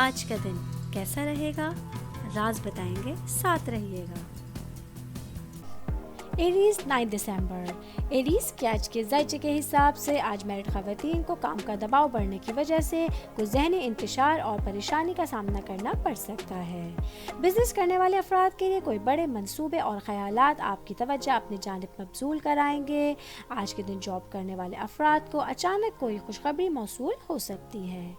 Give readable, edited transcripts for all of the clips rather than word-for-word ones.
آج کا دن کیسا رہے گا؟ راز بتائیں گے، ساتھ رہیے گا۔ ایریز 9 دسمبر۔ ایریز کے آج کے ذائچے کے حساب سے آج میرڈ خواتین کو کام کا دباؤ بڑھنے کی وجہ سے کچھ ذہنی انتشار اور پریشانی کا سامنا کرنا پڑ سکتا ہے۔ بزنس کرنے والے افراد کے لیے کوئی بڑے منصوبے اور خیالات آپ کی توجہ اپنی جانب مبذول کرائیں گے۔ آج کے دن جاب کرنے والے افراد کو اچانک کوئی خوشخبری موصول ہو سکتی ہے۔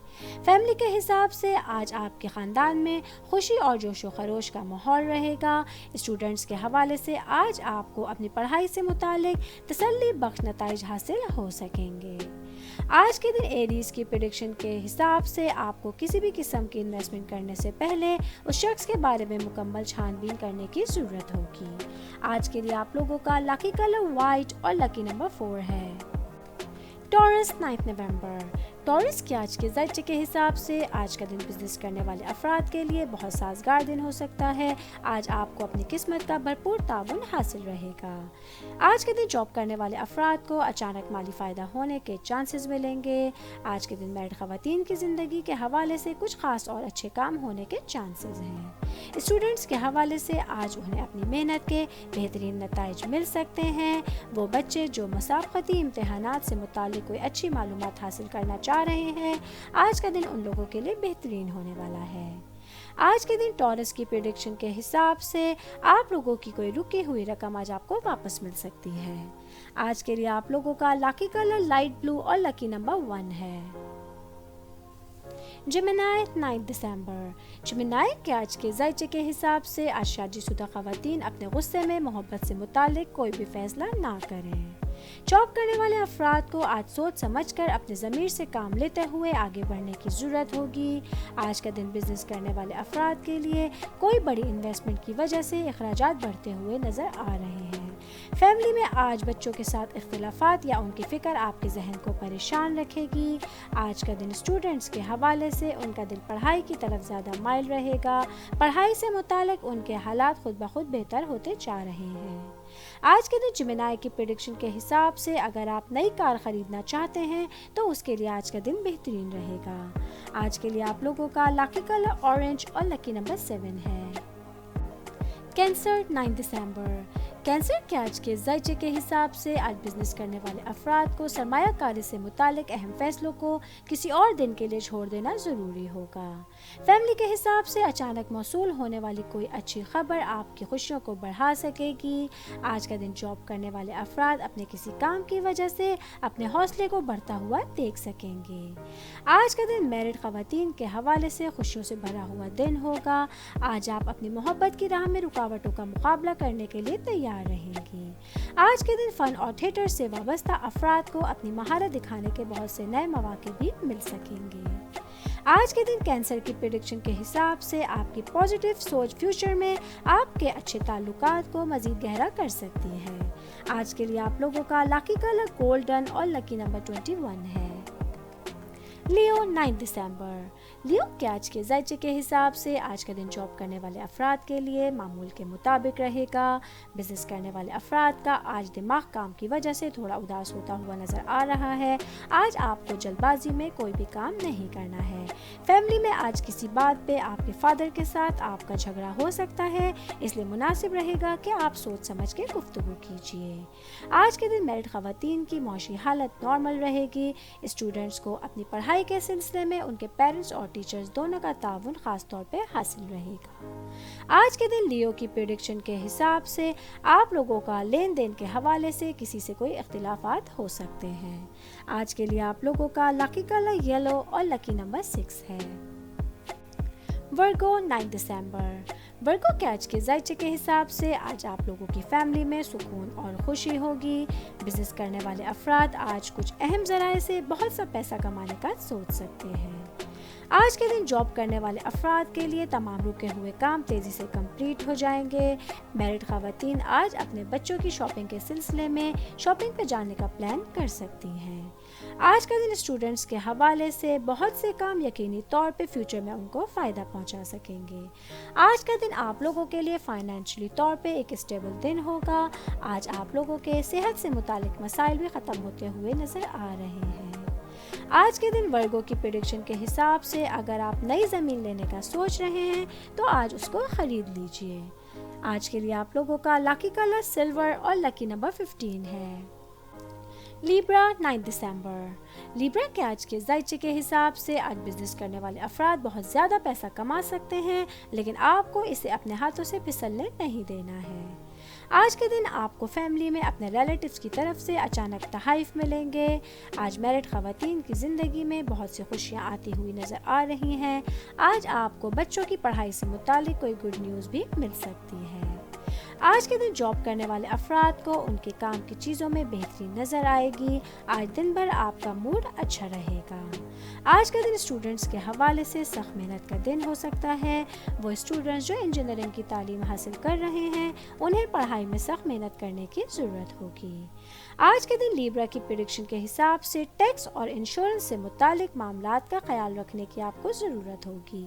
فیملی کے حساب سے آج آپ کے خاندان میں خوشی اور جوش و خروش کا ماحول رہے گا۔ اسٹوڈنٹس کے حوالے سے آج آپ کو اپنی پڑھائی سے متعلق تسلی بخش نتائج حاصل ہو سکیں گے۔ آج کے دن ایریز کی پریڈکشن کے حساب سے آپ کو کسی بھی قسم کی انویسٹمنٹ کرنے سے پہلے اس شخص کے بارے میں مکمل چھان بین کرنے کی ضرورت ہوگی۔ آج کے لیے آپ لوگوں کا لکی کلر وائٹ اور لکی نمبر 4 ہے۔ ٹورس 9 نومبر۔ ٹورس کے آج کے ذائچے کے حساب سے آج کا دن بزنس کرنے والے افراد کے لیے بہت سازگار دن ہو سکتا ہے۔ آج آپ کو اپنی قسمت کا بھرپور تعاون حاصل رہے گا۔ آج کے دن جاب کرنے والے افراد کو اچانک مالی فائدہ ہونے کے چانسز ملیں گے۔ آج کے دن میرڈ خواتین کی زندگی کے حوالے سے کچھ خاص اور اچھے کام ہونے کے چانسز ہیں۔ اسٹوڈنٹس کے حوالے سے آج انہیں اپنی محنت کے بہترین نتائج مل سکتے ہیں۔ وہ بچے جو مسابقتی امتحانات سے متعلق کوئی اچھی معلومات حاصل کرنا چاہ رہے ہیں، آج کا دن ان لوگوں کے لیے بہترین ہونے والا ہے۔ آج کے دن ٹورس کی پریڈکشن کے حساب سے آپ لوگوں کی کوئی رکی ہوئی رقم آج آپ کو واپس مل سکتی ہے۔ آج کے لیے آپ لوگوں کا لکی کلر لائٹ بلو اور لکی نمبر 1 ہے۔ جیمنائی 9 دسمبر۔ جیمنائی کے آج کے ذائچے کے حساب سے آج شادی شدہ خواتین اپنے غصے میں محبت سے متعلق کوئی بھی فیصلہ نہ کریں۔ جاب کرنے والے افراد کو آج سوچ سمجھ کر اپنے ضمیر سے کام لیتے ہوئے آگے بڑھنے کی ضرورت ہوگی۔ آج کا دن بزنس کرنے والے افراد کے لیے کوئی بڑی انویسٹمنٹ کی وجہ سے اخراجات بڑھتے ہوئے نظر آ رہے ہیں۔ فیملی میں آج بچوں کے ساتھ اختلافات یا ان کی فکر آپ کے ذہن کو پریشان رکھے گی۔ آج کا دن اسٹوڈنٹس کے حوالے سے ان کا دل پڑھائی کی طرف زیادہ مائل رہے گا۔ پڑھائی سے متعلق ان کے حالات خود بخود بہتر ہوتے جا رہے ہیں۔ آج کے دن جیمنائی کی پریڈکشن کے حساب سے اگر آپ نئی کار خریدنا چاہتے ہیں تو اس کے لیے آج کا دن بہترین رہے گا۔ آج کے لیے آپ لوگوں کا لکی کلر اورنج اور لکی نمبر 7 ہے۔ کینسر 9 دسمبر۔ کینسر کے آج کے ذائچے کے حساب سے آج بزنس کرنے والے افراد کو سرمایہ کاری سے متعلق اہم فیصلوں کو کسی اور دن کے لیے چھوڑ دینا ضروری ہوگا۔ فیملی کے حساب سے اچانک موصول ہونے والی کوئی اچھی خبر آپ کی خوشیوں کو بڑھا سکے گی۔ آج کا دن جاب کرنے والے افراد اپنے کسی کام کی وجہ سے اپنے حوصلے کو بڑھتا ہوا دیکھ سکیں گے۔ آج کا دن میرڈ خواتین کے حوالے سے خوشیوں سے بھرا ہوا دن ہوگا۔ آج آپ اپنی محبت کی راہ میں رکاوٹوں کا مقابلہ کرنے کے لیے تیار رہیں گی۔ آج کے دن فن اور تھیٹر سے وابستہ افراد کو اپنی مہارت دکھانے کے بہت سے نئے مواقع بھی مل سکیں گے۔ آج کے دن کینسر کی پریڈکشن کے حساب سے آپ کی پازیٹیو سوچ فیوچر میں آپ کے اچھے تعلقات کو مزید گہرا کر سکتی ہے۔ آج کے لیے آپ لوگوں کا لکی کلر گولڈن اور لکی نمبر 21 ہے۔ لیو 9 دسمبر۔ لیو کے آج کے ذائچے کے حساب سے آج کا دن جاب کرنے والے افراد کے لیے معمول کے مطابق رہے گا۔ بزنس کرنے والے افراد کا آج دماغ کام کی وجہ سے تھوڑا اداس ہوتا ہوا نظر آ رہا ہے۔ آج آپ کو جلد بازی میں کوئی بھی کام نہیں کرنا ہے۔ فیملی میں آج کسی بات پہ آپ کے فادر کے ساتھ آپ کا جھگڑا ہو سکتا ہے، اس لیے مناسب رہے گا کہ آپ سوچ سمجھ کے گفتگو کیجیے۔ آج کے دن میرڈ خواتین کی معاشی حالت نارمل رہے گی۔ اسٹوڈنٹس کو اپنی پڑھائی کے سلسلے میں ان کے پیرنٹس اور ٹیچرز دونوں کا تعاون خاص طور پہ حاصل رہے گا۔ آج کے دن لیو کی پریڈکشن کے حساب سے آپ لوگوں کا لین دین کے حوالے سے کسی سے کوئی اختلافات ہو سکتے ہیں۔ آج کے لیے آپ لوگوں کا لکی کلر یلو اور لکی نمبر 6 ہے۔ ورگو 9 دسمبر۔ ورگو کے آج کے ذائچے کے حساب سے آج آپ لوگوں کی فیملی میں سکون اور خوشی ہوگی۔ بزنس کرنے والے افراد آج کچھ اہم ذرائع سے بہت سا پیسہ کمانے کا سوچ سکتے ہیں۔ آج کے دن جاب کرنے والے افراد کے لیے تمام رکے ہوئے کام تیزی سے کمپلیٹ ہو جائیں گے۔ میرڈ خواتین آج اپنے بچوں کی شاپنگ کے سلسلے میں شاپنگ پہ جانے کا پلان کر سکتی ہیں۔ آج کا دن اسٹوڈنٹس کے حوالے سے بہت سے کام یقینی طور پہ فیوچر میں ان کو فائدہ پہنچا سکیں گے۔ آج کا دن آپ لوگوں کے لیے فائنینشلی طور پہ ایک اسٹیبل دن ہوگا۔ آج آپ لوگوں کے صحت سے متعلق مسائل بھی ختم ہوتے ہوئے نظر آ رہے ہیں۔ آج کے دن ورگو کی پریڈکشن کے حساب سے اگر آپ نئی زمین لینے کا سوچ رہے ہیں تو آج اس کو خرید لیجئے۔ آج کے لیے آپ لوگوں کا لکی کلر سلور اور لکی نمبر 15 ہے۔ لیبرا 9 دسمبر۔ لیبرا کے آج کے ذائچے کے حساب سے آج بزنس کرنے والے افراد بہت زیادہ پیسہ کما سکتے ہیں، لیکن آپ کو اسے اپنے ہاتھوں سے پھسلنے نہیں دینا ہے۔ آج کے دن آپ کو فیملی میں اپنے ریلیٹیوز کی طرف سے اچانک تحائف ملیں گے۔ آج میرڈ خواتین کی زندگی میں بہت سی خوشیاں آتی ہوئی نظر آ رہی ہیں۔ آج آپ کو بچوں کی پڑھائی سے متعلق کوئی گڈ نیوز بھی مل سکتی ہے۔ آج کے دن جاب کرنے والے افراد کو ان کے کام کی چیزوں میں بہتری نظر آئے گی۔ آج دن بھر آپ کا موڈ اچھا رہے گا۔ آج کا دن اسٹوڈنٹس کے حوالے سے سخت محنت کا دن ہو سکتا ہے۔ وہ اسٹوڈنٹس جو انجینئرنگ کی تعلیم حاصل کر رہے ہیں انہیں پڑھائی میں سخت محنت کرنے کی ضرورت ہوگی۔ آج کے دن لیبرا کی پریڈکشن کے حساب سے ٹیکس اور انشورنس سے متعلق معاملات کا خیال رکھنے کی آپ کو ضرورت ہوگی۔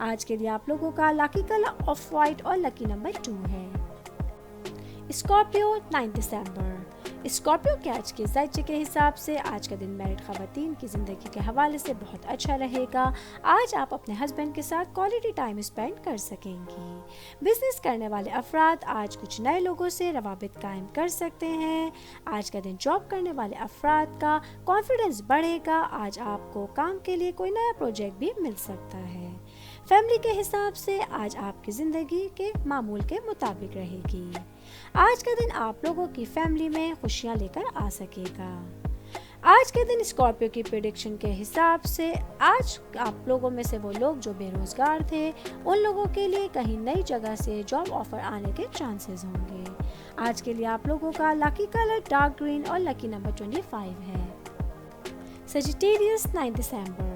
آج کے لیے آپ لوگوں کا لکی کلر آف وائٹ اور لکی نمبر 2 ہے۔ اسکارپیو 9 دسمبر۔ اسکارپیو کے آج کے ذائچے کے حساب سے آج کا دن میرڈ خواتین کی زندگی کے حوالے سے بہت اچھا رہے گا۔ آج آپ اپنے ہسبینڈ کے ساتھ کوالٹی ٹائم اسپینڈ کر سکیں گی۔ بزنس کرنے والے افراد آج کچھ نئے لوگوں سے روابط قائم کر سکتے ہیں۔ آج کا دن جاب کرنے والے افراد کا کانفیڈنس بڑھے گا۔ آج آپ کو کام کے لیے کوئی نیا پروجیکٹ بھی مل سکتا ہے۔ فیملی کے حساب سے آج آپ کی زندگی کے معمول کے مطابق رہے گی۔ آج کا دن آپ لوگوں کی فیملی میں خوشیاں لے کر آ سکے گا۔ آج کے دن اسکارپیو کی پریڈکشن کے حساب سے آج آپ لوگوں میں سے وہ لوگ جو بے روزگار تھے ان لوگوں کے لیے کہیں نئی جگہ سے جاب آفر آنے کے چانسز ہوں گے۔ آج کے لیے آپ لوگوں کا لکی کلر ڈارک گرین اور لکی نمبر 25 ہے۔ سیجیٹیریس 9 دسمبر۔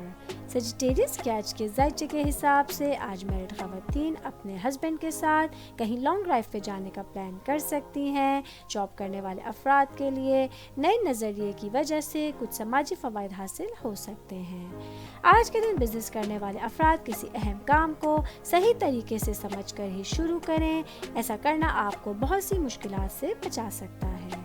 سیجیٹیریس کے آج کے ذائچے کے حساب سے آج میرڈ خواتین اپنے ہسبینڈ کے ساتھ کہیں لانگ ڈرائیو پہ جانے کا پلان کر سکتی ہیں۔ جاب کرنے والے افراد کے لیے نئے نظریے کی وجہ سے کچھ سماجی فوائد حاصل ہو سکتے ہیں۔ آج کے دن بزنس کرنے والے افراد کسی اہم کام کو صحیح طریقے سے سمجھ کر ہی شروع کریں۔ ایسا کرنا آپ کو بہت سی مشکلات سے بچا سکتا ہے۔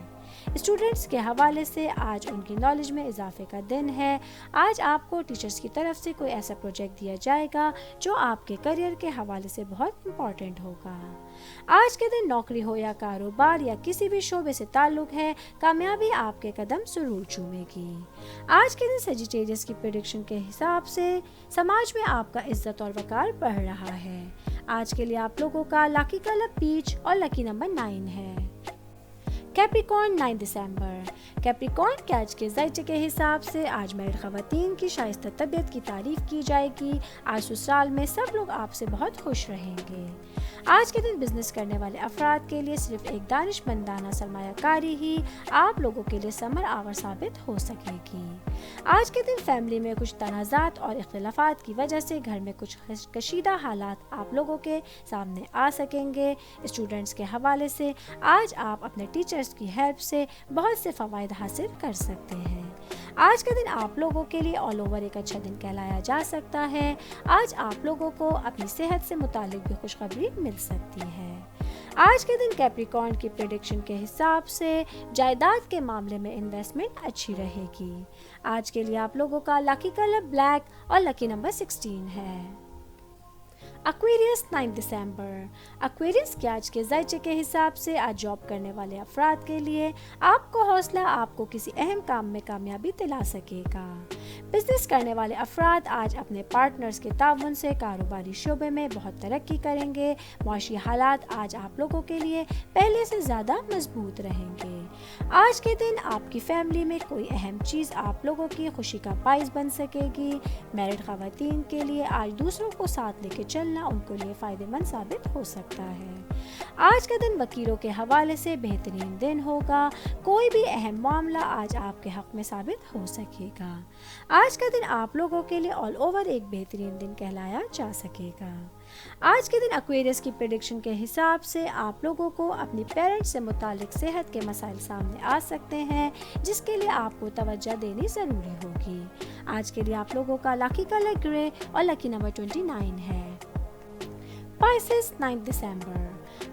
اسٹوڈنٹس کے حوالے سے آج ان کی نالج میں اضافے کا دن ہے۔ آج آپ کو ٹیچرز کی طرف سے کوئی ایسا پروجیکٹ دیا جائے گا جو آپ کے کریئر کے حوالے سے بہت امپورٹنٹ ہوگا۔ آج کے دن نوکری ہو یا کاروبار یا کسی بھی شعبے سے تعلق ہے، کامیابی آپ کے قدم ضرور چومے گی۔ آج کے دن سیجیٹیریس کی پریڈکشن کے حساب سے سماج میں آپ کا عزت اور وقار بڑھ رہا ہے۔ آج کے لیے آپ لوگوں کا لکی کلر پیچ اور لکی نمبر 9 ہے۔ کیپریکارن 9 دسمبر۔ کیپریکارن کے آج کے ذائچے کے حساب سے آج میرڈ خواتین کی شائستہ طبیعت کی تعریف کی جائے گی۔ آج سسرال میں سب لوگ آپ سے بہت خوش رہیں گے۔ آج کے دن بزنس کرنے والے افراد کے لیے صرف ایک دانش مندانہ سرمایہ کاری ہی آپ لوگوں کے لیے ثمر آور ثابت ہو سکے گی۔ آج کے دن فیملی میں کچھ تنازعات اور اختلافات کی وجہ سے گھر میں کچھ کشیدہ حالات آپ لوگوں کے سامنے آ سکیں گے۔ اسٹوڈنٹس کے حوالے سے آج آپ اپنے ٹیچرز کی ہیلپ سے بہت سے فوائد حاصل کر سکتے ہیں۔ آج کا دن آپ لوگوں کے لیے آل اوور ایک اچھا دن کہلایا جا سکتا ہے۔ آج آپ لوگوں کو اپنی صحت سے متعلق بھی خوشخبری مل سکتی ہے۔ آج کے دن کیپریکارن کی پریڈکشن کے حساب سے جائیداد کے معاملے میں انویسٹمنٹ اچھی رہے گی۔ آج کے لیے آپ لوگوں کا لکی کلر بلیک اور لکی نمبر 16 ہے۔ ایکویریس 9 دسمبر۔ ایکویریس کے آج کے ذائچے کے حساب سے آج جاب کرنے والے افراد کے لیے آپ کو حوصلہ آپ کو کسی اہم کام میں کامیابی دلا سکے گا۔ بزنس کرنے والے افراد آج اپنے پارٹنرز کے تعاون سے کاروباری شعبے میں بہت ترقی کریں گے۔ معاشی حالات آج آپ لوگوں کے لیے پہلے سے زیادہ مضبوط رہیں گے۔ آج کے دن آپ کی فیملی میں کوئی اہم چیز آپ لوگوں کی خوشی کا باعث بن سکے گی۔ میرڈ خواتین کے لیے آج دوسروں کو ساتھ لے کے چلنا ان کے لیے فائدہ مند ثابت ہو سکتا ہے۔ آج کا دن وکیلوں کے حوالے سے بہترین دن ہوگا۔ کوئی بھی اہم معاملہ آج آپ کے حق میں ثابت ہو سکے گا۔ آج کا دن آپ لوگوں کے لیے آل اوور ایک بہترین دن کہلایا جا سکے گا۔ آج کے دن ایکویریس کی پریڈکشن کے حساب سے آپ لوگوں کو اپنی پیرنٹس سے متعلق صحت کے مسائل سامنے آ سکتے ہیں، جس کے لیے آپ کو توجہ دینی ضروری ہوگی۔ آج کے لیے آپ لوگوں کا لکی کلر گرے اور لکی نمبر 29 ہے۔ پائسس 9 دسمبر۔